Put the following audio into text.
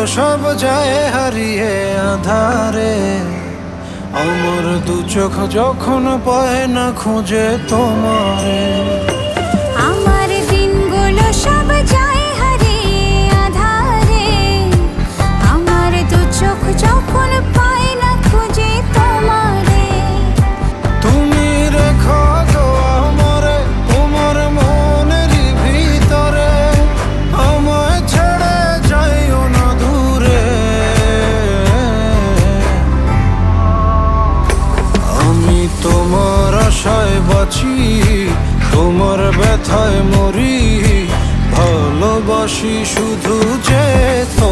সব যায় হারিয়ে আধারে। আমার দু চোখ যখন পায় না খুঁজে তোমারে। আমার দিনগুলো সব যায় হারিয়ে আঁধারে। আমার দু চোখ যখন পায় না খুঁজে তোমারে। তুমি রেখো তো আমারে তোমার মনেরই ভিতরে, আমায় ছেড়ে যাইও না দূরে। আমি তোমার আশায় বাঁচি, তোমার ব্যথায় মরি, ভালোবাসি শুধু যে তো